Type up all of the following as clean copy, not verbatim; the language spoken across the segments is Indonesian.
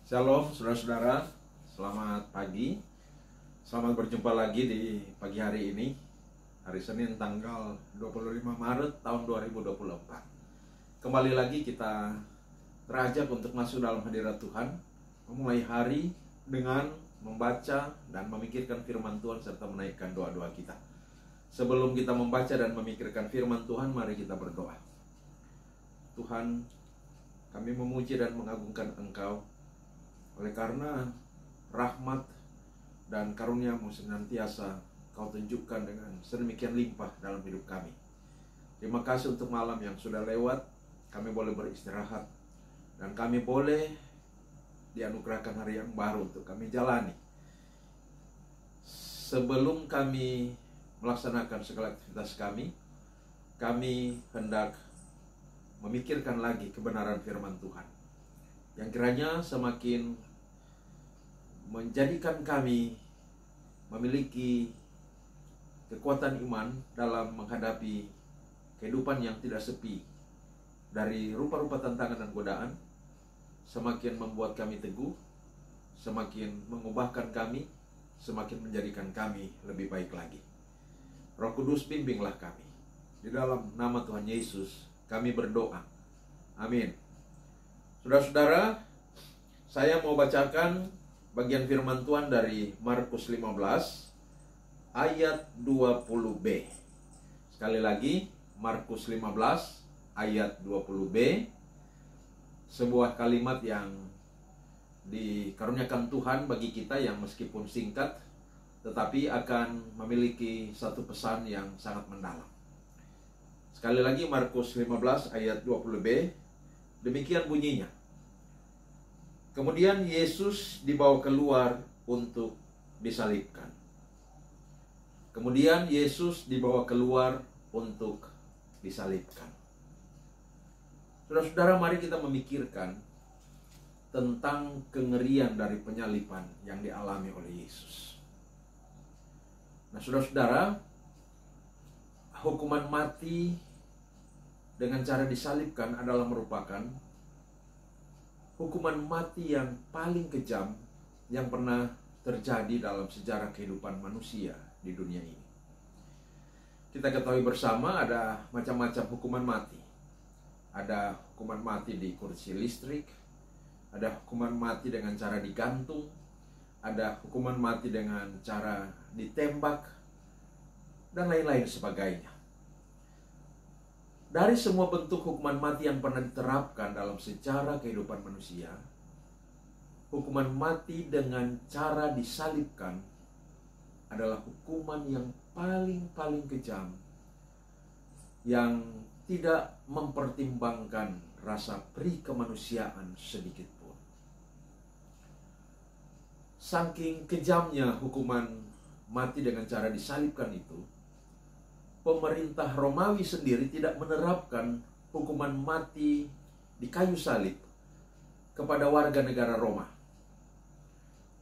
Shalom saudara-saudara, selamat pagi. Selamat berjumpa lagi di pagi hari ini, hari Senin tanggal 25 Maret tahun 2024. Kembali lagi kita terajak untuk masuk dalam hadirat Tuhan, memulai hari dengan membaca dan memikirkan firman Tuhan serta menaikkan doa-doa kita. Sebelum kita membaca dan memikirkan firman Tuhan, mari kita berdoa. Tuhan, kami memuji dan mengagungkan Engkau oleh karena rahmat dan karunia-Mu senantiasa Kau tunjukkan dengan sedemikian limpah dalam hidup kami. Terima kasih untuk malam yang sudah lewat. Kami boleh beristirahat dan kami boleh dianugerahkan hari yang baru untuk kami jalani. Sebelum kami melaksanakan segala aktivitas kami hendak memikirkan lagi kebenaran firman Tuhan yang kiranya semakin menjadikan kami memiliki kekuatan iman dalam menghadapi kehidupan yang tidak sepi dari rupa-rupa tantangan dan godaan, semakin membuat kami teguh, semakin mengubahkan kami, semakin menjadikan kami lebih baik lagi. Roh Kudus, bimbinglah kami. Di dalam nama Tuhan Yesus kami berdoa. Amin. Saudara-saudara, saya mau bacakan bagian firman Tuhan dari Markus 15 ayat 20b. Sekali lagi, Markus 15 ayat 20b. Sebuah kalimat yang dikaruniakan Tuhan bagi kita yang meskipun singkat, tetapi akan memiliki satu pesan yang sangat mendalam. Sekali lagi, Markus 15 ayat 20b. Demikian bunyinya. Kemudian Yesus dibawa keluar untuk disalibkan. Kemudian Yesus dibawa keluar untuk disalibkan. Saudara-saudara, mari kita memikirkan tentang kengerian dari penyaliban yang dialami oleh Yesus. Nah, saudara-saudara, hukuman mati dengan cara disalibkan adalah merupakan hukuman mati yang paling kejam yang pernah terjadi dalam sejarah kehidupan manusia di dunia ini. Kita ketahui bersama ada macam-macam hukuman mati. Ada hukuman mati di kursi listrik, ada hukuman mati dengan cara digantung, ada hukuman mati dengan cara ditembak, dan lain-lain sebagainya. Dari semua bentuk hukuman mati yang pernah diterapkan dalam sejarah kehidupan manusia, hukuman mati dengan cara disalibkan adalah hukuman yang paling kejam, yang tidak mempertimbangkan rasa perih kemanusiaan sedikit pun. Saking kejamnya hukuman mati dengan cara disalibkan itu, pemerintah Romawi sendiri tidak menerapkan hukuman mati di kayu salib kepada warga negara Roma.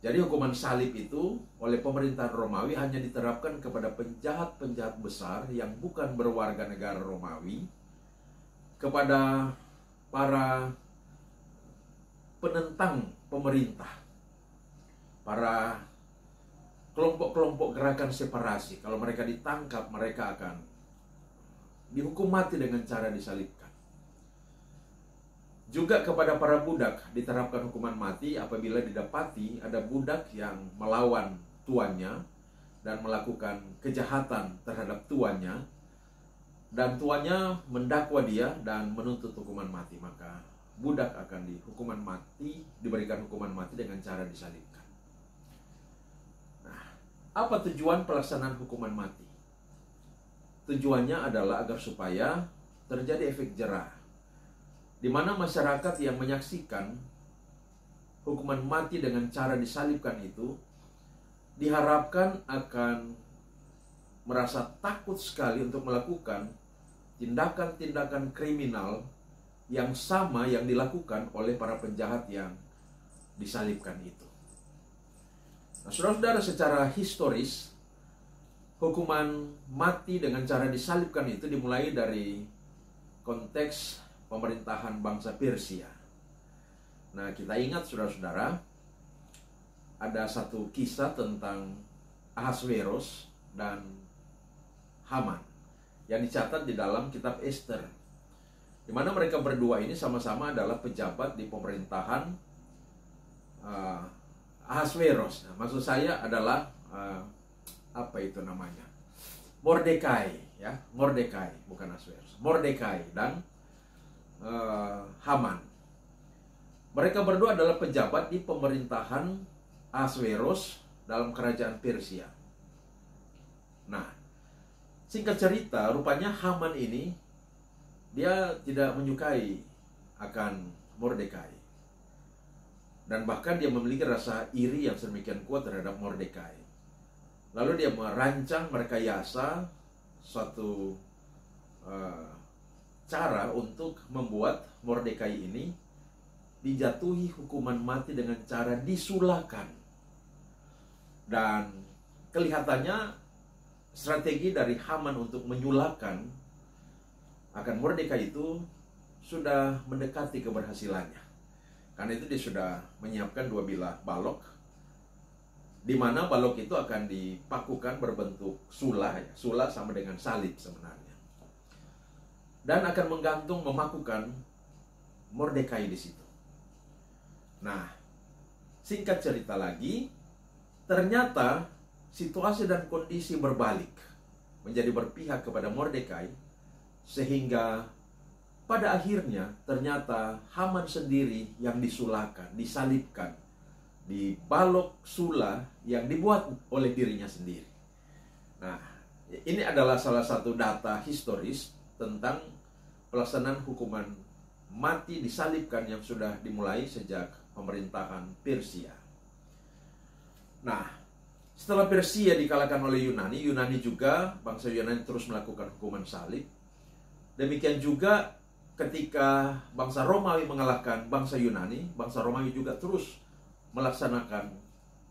Jadi hukuman salib itu oleh pemerintahan Romawi hanya diterapkan kepada penjahat-penjahat besar yang bukan berwarga negara Romawi, kepada para penentang pemerintah, para kelompok-kelompok gerakan separasi. Kalau mereka ditangkap, mereka akan dihukum mati dengan cara disalibkan. Juga kepada para budak diterapkan hukuman mati apabila didapati ada budak yang melawan tuannya dan melakukan kejahatan terhadap tuannya, dan tuannya mendakwa dia dan menuntut hukuman mati, maka budak akan diberikan hukuman mati dengan cara disalibkan. Apa tujuan pelaksanaan hukuman mati? Tujuannya adalah agar supaya terjadi efek jera, di mana masyarakat yang menyaksikan hukuman mati dengan cara disalibkan itu diharapkan akan merasa takut sekali untuk melakukan tindakan-tindakan kriminal yang sama yang dilakukan oleh para penjahat yang disalibkan itu. Nah, saudara-saudara, secara historis, hukuman mati dengan cara disalibkan itu dimulai dari konteks pemerintahan bangsa Persia. Nah, kita ingat saudara-saudara, ada satu kisah tentang Ahasveros dan Haman yang dicatat di dalam kitab Ester, di mana mereka berdua ini sama-sama adalah pejabat di pemerintahan Ahasveros. Nah, maksud saya adalah apa itu namanya? Mordekai, ya, Mordekai, bukan Ahasveros. Mordekai dan Haman. Mereka berdua adalah pejabat di pemerintahan Ahasveros dalam kerajaan Persia. Nah, singkat cerita, rupanya Haman ini dia tidak menyukai akan Mordekai. Dan bahkan dia memiliki rasa iri yang sedemikian kuat terhadap Mordekai. Lalu dia merancang, merekayasa suatu cara untuk membuat Mordekai ini dijatuhi hukuman mati dengan cara disulahkan. Dan kelihatannya strategi dari Haman untuk menyulahkan akan Mordekai itu sudah mendekati keberhasilannya. Karena itu dia sudah menyiapkan 2 bilah balok, di mana balok itu akan dipakukan berbentuk sula, ya. Sula sama dengan salib sebenarnya. Dan akan menggantung, memakukan Mordekai di situ. Nah, singkat cerita lagi, ternyata situasi dan kondisi berbalik, menjadi berpihak kepada Mordekai, sehingga pada akhirnya ternyata Haman sendiri yang disulahkan, disalibkan di balok sula yang dibuat oleh dirinya sendiri. Nah, ini adalah salah satu data historis tentang pelaksanaan hukuman mati disalibkan yang sudah dimulai sejak pemerintahan Persia. Nah, setelah Persia dikalahkan oleh Yunani, Yunani juga, bangsa Yunani terus melakukan hukuman salib. Demikian juga ketika bangsa Romawi mengalahkan bangsa Yunani, bangsa Romawi juga terus melaksanakan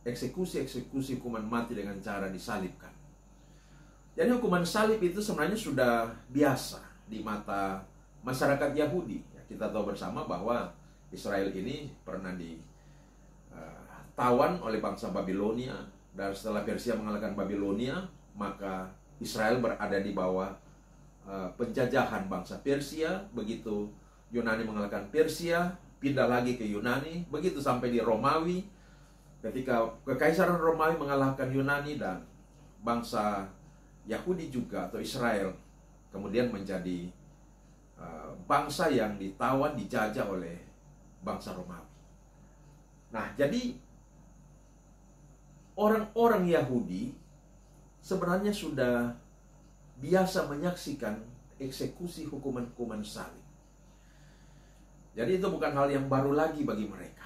eksekusi hukuman mati dengan cara disalibkan. Jadi hukuman salib itu sebenarnya sudah biasa di mata masyarakat Yahudi. Kita tahu bersama bahwa Israel ini pernah ditawan oleh bangsa Babilonia, dan setelah Persia mengalahkan Babilonia, maka Israel berada di bawah penjajahan bangsa Persia. Begitu Yunani mengalahkan Persia, pindah lagi ke Yunani, begitu sampai di Romawi. Ketika Kekaisaran Romawi mengalahkan Yunani, dan bangsa Yahudi juga atau Israel kemudian menjadi bangsa yang ditawan, dijajah oleh bangsa Romawi. Nah, jadi orang-orang Yahudi sebenarnya sudah biasa menyaksikan eksekusi hukuman-hukuman salib. Jadi itu bukan hal yang baru lagi bagi mereka.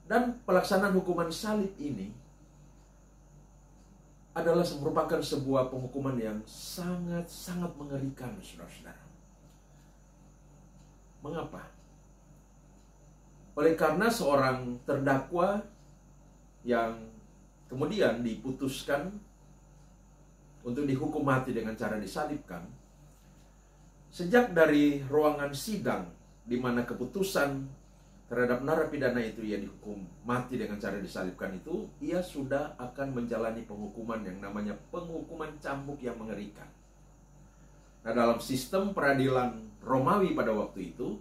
Dan pelaksanaan hukuman salib ini adalah merupakan sebuah penghukuman yang sangat-sangat mengerikan, saudara-saudara. Mengapa? Oleh karena seorang terdakwa yang kemudian diputuskan untuk dihukum mati dengan cara disalibkan, sejak dari ruangan sidang di mana keputusan terhadap narapidana itu yang dihukum mati dengan cara disalibkan itu, ia sudah akan menjalani penghukuman yang namanya penghukuman cambuk yang mengerikan. Nah, dalam sistem peradilan Romawi pada waktu itu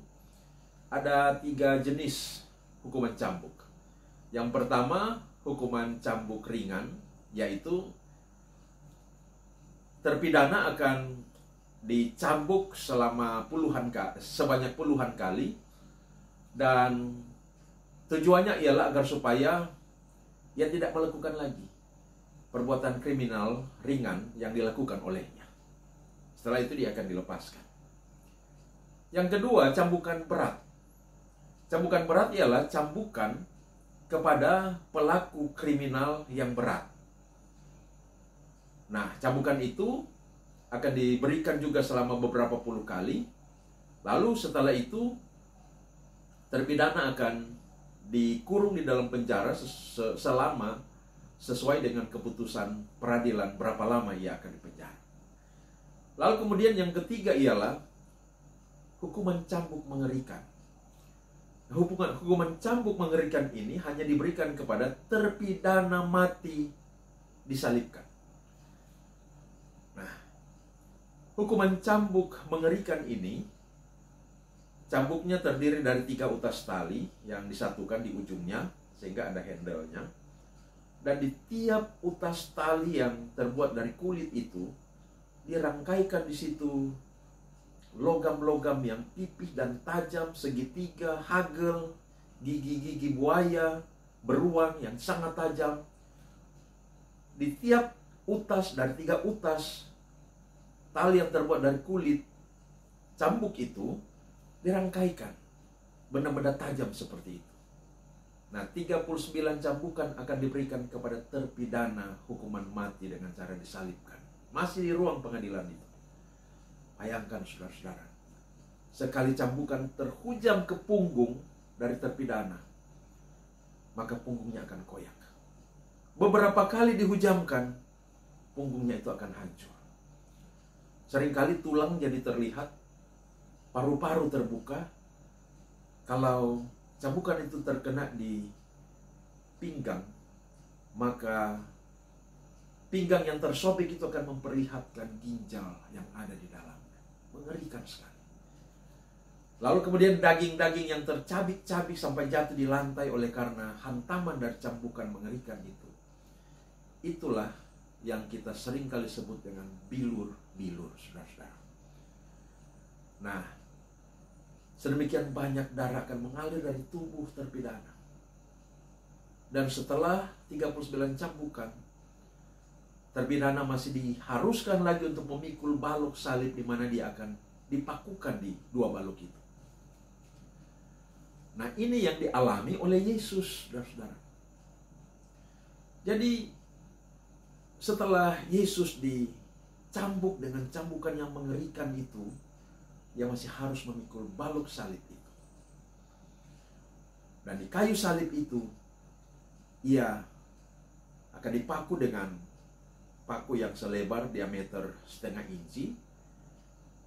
ada 3 jenis hukuman cambuk. Yang pertama, hukuman cambuk ringan, yaitu terpidana akan dicambuk sebanyak puluhan kali, dan tujuannya ialah agar supaya ia tidak melakukan lagi perbuatan kriminal ringan yang dilakukan olehnya. Setelah itu dia akan dilepaskan. Yang kedua, cambukan berat. Cambukan berat ialah cambukan kepada pelaku kriminal yang berat. Nah, cambukan itu akan diberikan juga selama beberapa puluh kali. Lalu setelah itu terpidana akan dikurung di dalam penjara selama sesuai dengan keputusan peradilan berapa lama ia akan dipenjara. Lalu kemudian yang ketiga ialah hukuman cambuk mengerikan. Hukuman cambuk mengerikan ini hanya diberikan kepada terpidana mati disalibkan. Nah, hukuman cambuk mengerikan ini, cambuknya terdiri dari 3 utas tali yang disatukan di ujungnya sehingga ada handle-nya. Dan di tiap utas tali yang terbuat dari kulit itu dirangkaikan di situ logam-logam yang tipis dan tajam, segitiga, hagel, gigi-gigi buaya, beruang yang sangat tajam. Di tiap utas dari 3 utas tali yang terbuat dari kulit cambuk itu dirangkaikan benar-benar tajam seperti itu. Nah, 39 cambukan akan diberikan kepada terpidana hukuman mati dengan cara disalibkan. Masih di ruang pengadilan itu. Bayangkan saudara-saudara, sekali cambukan terhujam ke punggung dari terpidana, maka punggungnya akan koyak. Beberapa kali dihujamkan, punggungnya itu akan hancur. Seringkali tulang jadi terlihat, paru-paru terbuka. Kalau cambukan itu terkena di pinggang, maka pinggang yang tersobek itu akan memperlihatkan ginjal yang ada di dalamnya. Mengerikan sekali. Lalu kemudian daging-daging yang tercabik-cabik sampai jatuh di lantai oleh karena hantaman dari cambukan mengerikan itu. Itulah yang kita sering kali sebut dengan bilur-bilur, saudara-saudara. Nah, sedemikian banyak darah akan mengalir dari tubuh terpidana. Dan setelah 39 cambukan, terpidana masih diharuskan lagi untuk memikul balok salib di mana dia akan dipakukan di 2 balok itu. Nah, ini yang dialami oleh Yesus, saudara-saudara. Jadi, setelah Yesus dicambuk dengan cambukan yang mengerikan itu, dia masih harus memikul balok salib itu. Dan di kayu salib itu, ia akan dipaku dengan paku yang selebar diameter 0,5 inci,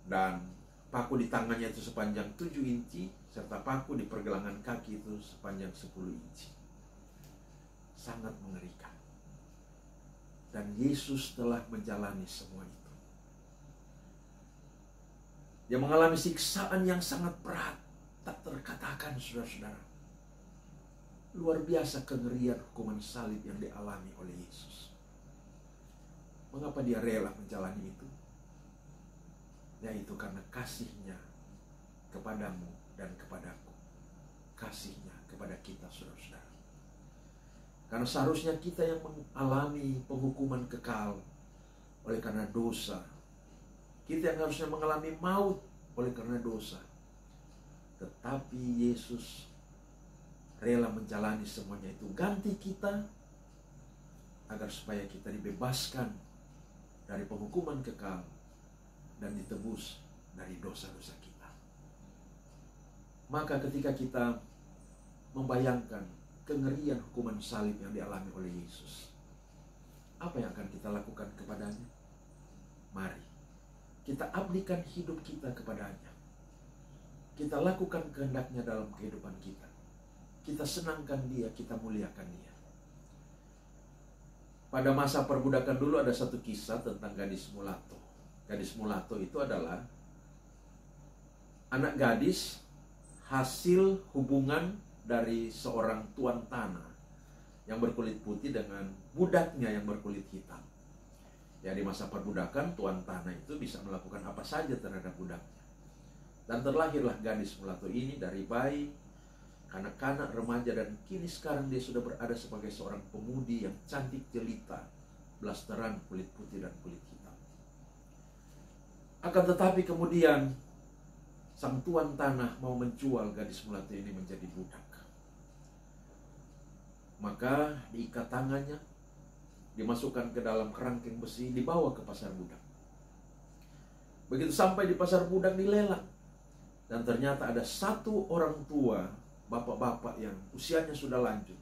dan paku di tangannya itu sepanjang 7 inci, serta paku di pergelangan kaki itu sepanjang 10 inci. Sangat mengerikan. Dan Yesus telah menjalani semua itu. Dia mengalami siksaan yang sangat berat, tak terkatakan, saudara-saudara. Luar biasa kengerian hukuman salib yang dialami oleh Yesus. Mengapa dia rela menjalani itu? Yaitu karena kasihnya kepadamu dan kepadaku. Kasihnya kepada kita, saudara-saudara. Karena seharusnya kita yang mengalami penghukuman kekal oleh karena dosa. Kita yang harusnya mengalami maut oleh karena dosa. Tetapi Yesus rela menjalani semuanya itu. Ganti kita agar supaya kita dibebaskan dari penghukuman kekal dan ditebus dari dosa-dosa kita. Maka ketika kita membayangkan kengerian hukuman salib yang dialami oleh Yesus, apa yang akan kita lakukan kepadanya? Mari kita abdikan hidup kita kepadanya. Kita lakukan kehendaknya dalam kehidupan kita. Kita senangkan dia, kita muliakan dia. Pada masa perbudakan dulu ada satu kisah tentang gadis mulato. Gadis mulato itu adalah anak gadis hasil hubungan dari seorang tuan tanah yang berkulit putih dengan budaknya yang berkulit hitam. Ya, di masa perbudakan tuan tanah itu bisa melakukan apa saja terhadap budaknya. Dan terlahirlah gadis mulato ini dari bayi, kanak-kanak, remaja, dan kini sekarang dia sudah berada sebagai seorang pemudi yang cantik jelita, blasteran kulit putih dan kulit hitam. Akan tetapi kemudian sang tuan tanah mau menjual gadis mulato ini menjadi budak. Maka diikat tangannya, dimasukkan ke dalam kerangkeng besi, dibawa ke pasar budak. Begitu sampai di pasar budak dilelang. Dan ternyata ada satu orang tua, bapak-bapak yang usianya sudah lanjut,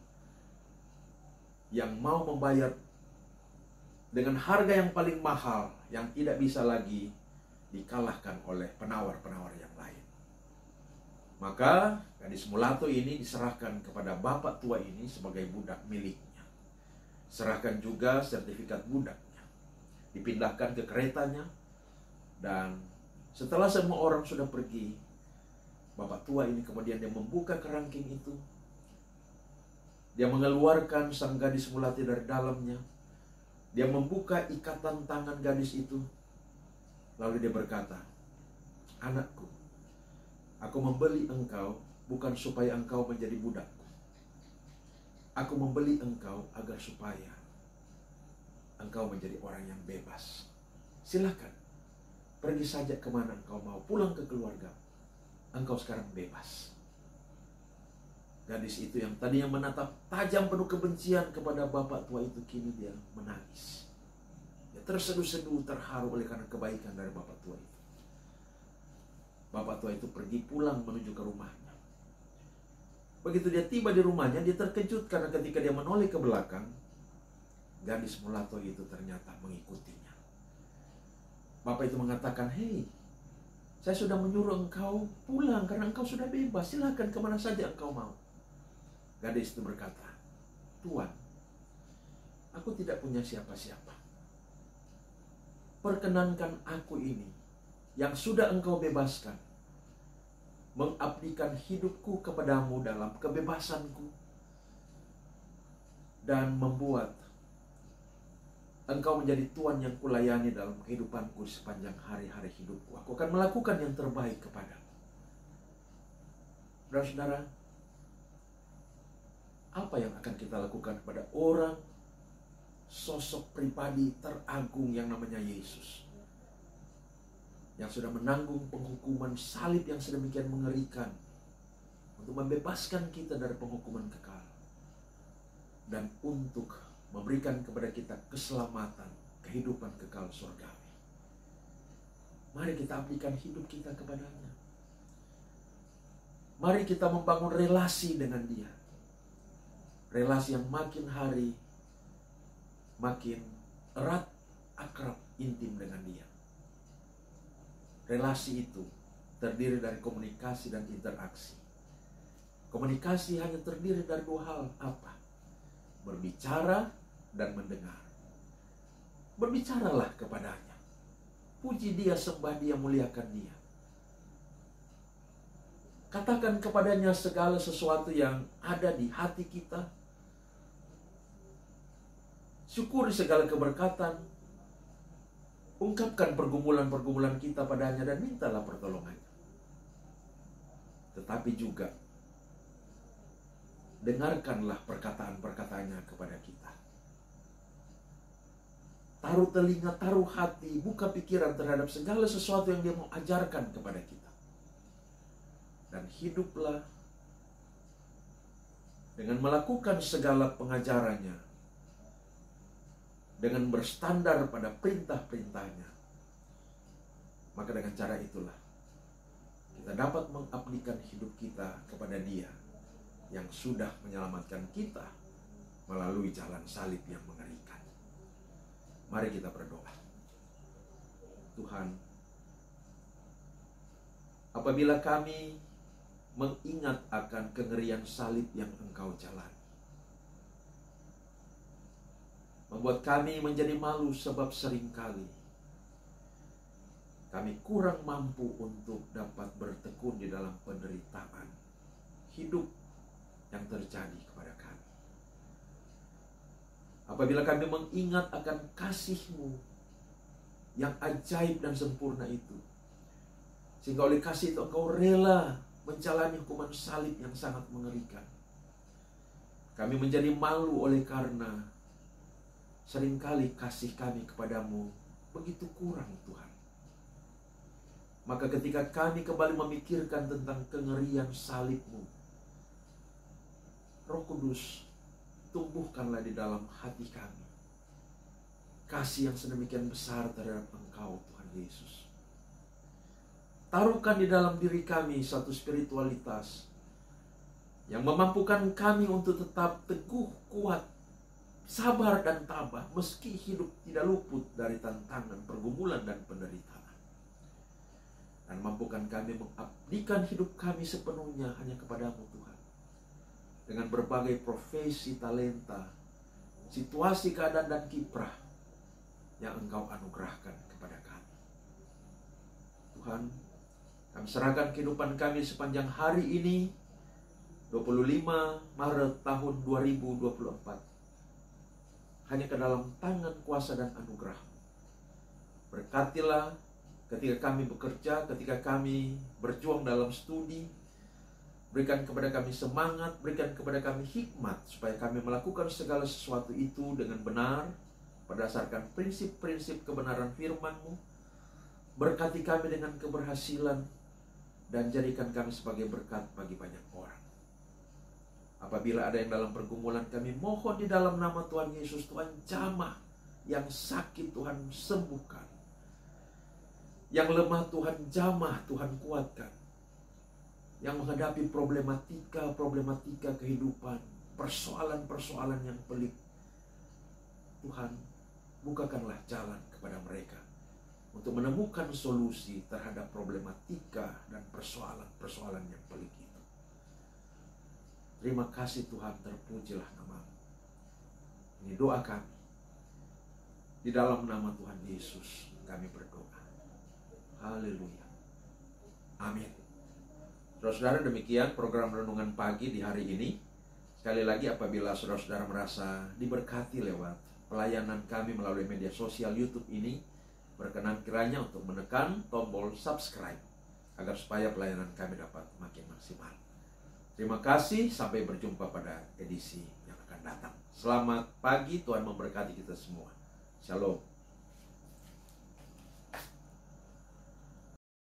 yang mau membayar dengan harga yang paling mahal, yang tidak bisa lagi dikalahkan oleh penawar-penawar yang lain. Maka Gadis mulato ini diserahkan kepada bapak tua ini sebagai budak miliknya. Serahkan juga sertifikat budaknya. Dipindahkan ke keretanya. Dan setelah semua orang sudah pergi, bapak tua ini kemudian dia membuka kerangking itu. Dia mengeluarkan sang gadis mulato dari dalamnya. Dia membuka ikatan tangan gadis itu. Lalu dia berkata, "Anakku, aku membeli engkau bukan supaya engkau menjadi budakku. Aku membeli engkau agar supaya engkau menjadi orang yang bebas. Silakan, pergi saja kemana engkau mau, pulang ke keluarga. Engkau sekarang bebas." Gadis itu yang tadinya menatap tajam penuh kebencian kepada bapak tua itu, kini dia menangis. Dia terseduh-seduh, terharu oleh karena kebaikan dari bapak tua itu. Bapak tua itu pergi pulang menuju ke rumahnya. Begitu dia tiba di rumahnya, dia terkejut karena ketika dia menoleh ke belakang, gadis mulato itu ternyata mengikutinya. Bapak itu mengatakan, "Hei, saya sudah menyuruh engkau pulang karena engkau sudah bebas. Silakan kemana saja engkau mau." Gadis itu berkata, "Tuan, aku tidak punya siapa-siapa. Perkenankan aku ini, yang sudah engkau bebaskan, mengabdikan hidupku kepadamu dalam kebebasanku dan membuat engkau menjadi tuan yang kulayani dalam kehidupanku sepanjang hari-hari hidupku. Aku akan melakukan yang terbaik kepadamu." Saudara-saudara, apa yang akan kita lakukan kepada orang, sosok pribadi teragung yang namanya Yesus, yang sudah menanggung penghukuman salib yang sedemikian mengerikan untuk membebaskan kita dari penghukuman kekal dan untuk memberikan kepada kita keselamatan, kehidupan kekal surgawi. Mari kita abdikan hidup kita kepadanya. Mari kita membangun relasi dengan Dia. Relasi yang makin hari makin erat, akrab, intim dengan Dia. Relasi itu terdiri dari komunikasi dan interaksi. Komunikasi hanya terdiri dari dua hal. Apa? Berbicara dan mendengar. Berbicaralah kepadanya. Puji Dia, sembah Dia, muliakan Dia. Katakan kepadanya segala sesuatu yang ada di hati kita. Syukuri segala keberkatan. Ungkapkan pergumulan-pergumulan kita padanya dan mintalah pertolongannya. Tetapi juga dengarkanlah perkataan-perkataannya kepada kita. Taruh telinga, taruh hati, buka pikiran terhadap segala sesuatu yang Dia mau ajarkan kepada kita. Dan hiduplah dengan melakukan segala pengajarannya, dengan berstandar pada perintah-perintahnya. Maka dengan cara itulah kita dapat mengabdikan hidup kita kepada Dia yang sudah menyelamatkan kita melalui jalan salib yang mengerikan. Mari kita berdoa. Tuhan, apabila kami mengingat akan kengerian salib yang Engkau jalani, membuat kami menjadi malu sebab seringkali kami kurang mampu untuk dapat bertekun di dalam penderitaan hidup yang terjadi kepada kami. Apabila kami mengingat akan kasih-Mu yang ajaib dan sempurna itu, sehingga oleh kasih itu Engkau rela menjalani hukuman salib yang sangat mengerikan, kami menjadi malu oleh karena seringkali kasih kami kepadamu begitu kurang, Tuhan. Maka ketika kami kembali memikirkan tentang kengerian salib-Mu, Roh Kudus, tumbuhkanlah di dalam hati kami kasih yang sedemikian besar terhadap Engkau, Tuhan Yesus. Taruhkan di dalam diri kami satu spiritualitas yang memampukan kami untuk tetap teguh, kuat, sabar dan tabah meski hidup tidak luput dari tantangan, pergumulan dan penderitaan. dan mampukan kami mengabdikan hidup kami sepenuhnya hanya kepadamu Tuhan. Dengan berbagai profesi, talenta, situasi, keadaan, dan kiprah yang Engkau anugerahkan kepada kami. Tuhan, kami serahkan kehidupan kami sepanjang hari ini, 25 Maret tahun 2024. Hanya ke dalam tangan kuasa dan anugerah-Mu. Berkatilah ketika kami bekerja, ketika kami berjuang dalam studi. Berikan kepada kami semangat, berikan kepada kami hikmat, supaya kami melakukan segala sesuatu itu dengan benar, berdasarkan prinsip-prinsip kebenaran firman-Mu. Berkati kami dengan keberhasilan, dan jadikan kami sebagai berkat bagi banyak orang. Apabila ada yang dalam pergumulan, kami mohon di dalam nama Tuhan Yesus, Tuhan jamah. Yang sakit Tuhan sembuhkan, yang lemah Tuhan jamah, Tuhan kuatkan. Yang menghadapi problematika kehidupan, persoalan-persoalan yang pelik, Tuhan, bukakanlah jalan kepada mereka untuk menemukan solusi terhadap problematika dan persoalan-persoalan yang pelik itu. Terima kasih Tuhan, terpujilah nama-Mu. Ini doa kami. Di dalam nama Tuhan Yesus kami berdoa. Haleluya. Amin. Saudara-saudara, demikian program Renungan Pagi di hari ini. Sekali lagi, apabila saudara-saudara merasa diberkati lewat pelayanan kami melalui media sosial YouTube ini, berkenan kiranya untuk menekan tombol subscribe agar supaya pelayanan kami dapat makin maksimal. Terima kasih, sampai berjumpa pada edisi yang akan datang. Selamat pagi, Tuhan memberkati kita semua. Shalom.